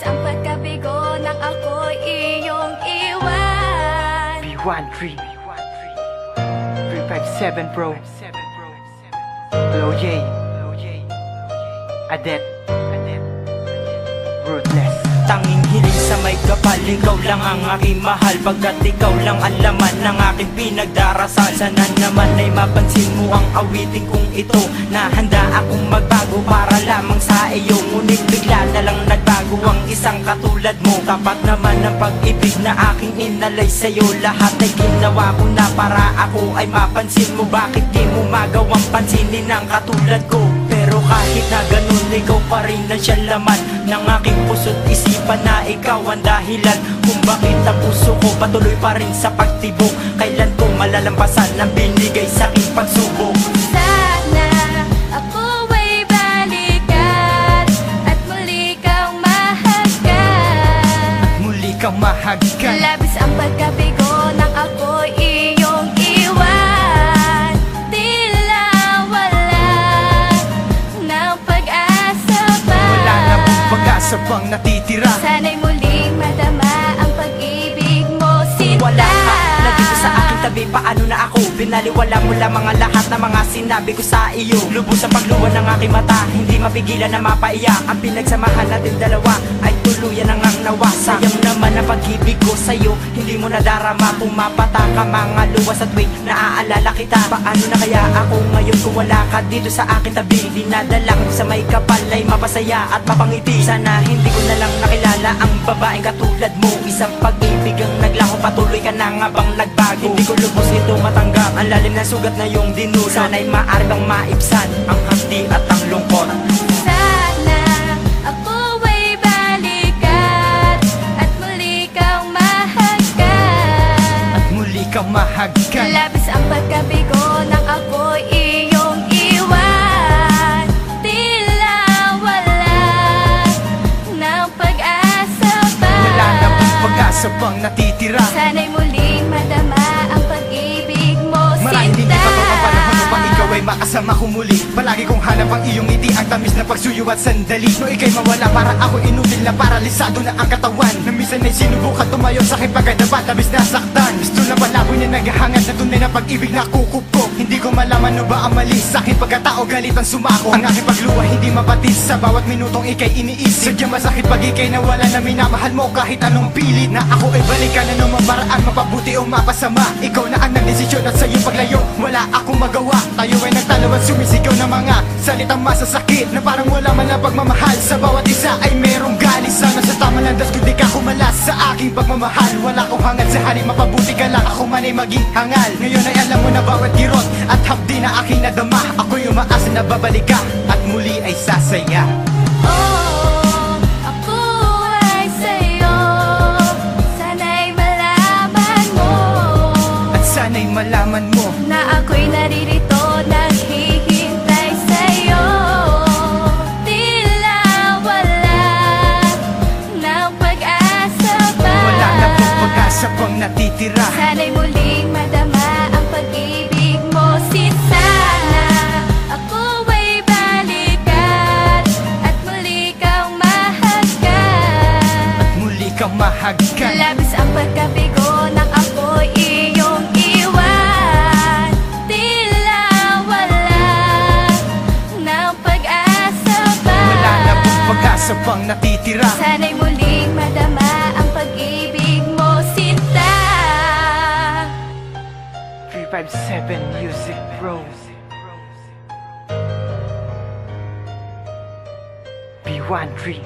ang pagkabigo nang ako'y iyong iwan. B13 357 bro. Low J Adet Ruthless. Tanging hiling sa may kapal, ikaw lang ang aking mahal. Pagkat ikaw lang ang laman ng aking pinagdarasal. Sana naman ay mapansin mo ang awiting kong ito, na handa akong magbago para lamang sa iyo. Ngunit bigla na lang nagbago ang isang katulad mo. Tapat naman ang pag-ibig na aking inalay sa'yo. Lahat ay ginawa ko na para ako ay mapansin mo. Bakit di mo magawang pansinin ang katulad ko? Pero kahit na ganun, ikaw pa rin ang siya laman ng aking puso't isipan, na ikaw ang dahilan kung bakit ang puso ko patuloy pa rin sa pagtibok. Kailan ko malalampasan ang binigay sa aking pagsubok? Sana ako ay balikan at muli kang mahagkan. At muli kang mahagkan. Labis ang pagkabigo nang ako'y iyong iwan. Tila wala ng pag-asa pa. Wala na bang pag-asa pang natitira? Sana'y muling madama ang pag-ibig mo, sinta. Wala ka na dito sa aking tabi, paano na ako? Binaliwala mo lamang ang lahat ng mga sinabi ko sa iyo. Lubos ang pagluwa ng aking mata, hindi mapigilan na mapaiyak. Ang pinagsamahan natin dalawa ay tuluyan ang nawa. Sayang naman ang pag-ibig ko sa'yo, hindi mo nadarama. Pumapata ka mga luwas at tuwing naaalala kita. Paano na kaya ako ngayon kung wala ka dito sa aking tabi? Dinadala ko sa may kapal ay mapasaya at mapangiti. Sana hindi ko na lang nakilala ang babaeng katulad mo. Isang pag-ibig ang naglaho, patuloy ka na nga bang nagbago? Hindi ko lubos ito matanggap, ang lalim na sugat na yung dinulot. Sana'y maaari bang maibsan ang handi at ang lungkot? Sana ako ay balikan at muli kang mahagkan. At muli kang mahagkan. Labis ang pagkabigo nang ako'y iyong iwan. Tila wala ng pag-asa pa. Wala na bang pag-asa pang natitira? Sana'y muling madama ang pag-ibig mo, Maraming hindi sinta. pa ang panahon upang ikaw ay makasama ko muli. Palagi kong hanap ang iyong ngiti, ang tamis na pagsuyo at sandali. No ika'y mawala, para ako inutil na paralisado na ang katawan. Na minsan ay sinubukan tumayo sa aking pagkadapat, tamis na saktan. Gusto na malabo niya naghahangad na tunay na pag-ibig na kukup ko. Hindi ko malaman no ba ang mali sa aking pagkatao, galit ang sumako. Ang aking pagluwa hindi mapatid sa bawat minutong ika'y iniisip. Sadyang masakit pag ika'y nawala na minamahal mo kahit anong pilit. Na ako ay balikan na ng paraan, mapabuti o mapasama. Ikaw na ang nagdesisyon at sa iyong paglayo wala akong magawa. Tayo ay nagtalo at sumisigaw ng mga salitang masasakit, na parang wala man lang pagmamahal. Sa bawat isa ay merong galit. Sana sa tama landas kundi ka kumalas sa aking pagmamahal. Wala akong hangad sa hari, mapabuti ka lang, ako man ay maging hangal. Ngayon ay alam mo na bawat kirot at hapdi na aking nadama. Ako'y umaasa na babalik ka at muli ay sasaya. Oh, ako ay sa'yo. Sana'y malaman mo, At sana'y malaman mo na ako'y naririto, naghihintay sa'yo. Tila wala ng pag-asa pa. wala na bang pag-asa pang natitira? Sana'y muling madama ang pag-ibig mo, sinta. Ako ay balikan at muli kang mahagkan. At muli kang mahagkan. Labis ang pagkabigo nang ako'y iyong iwan. Tila wala ng pag-asa pa. Wala na bang pag-asa pang natitira? Sana'y muling madama ang pag-ibig mo, sinta. 357 Music Bro. B13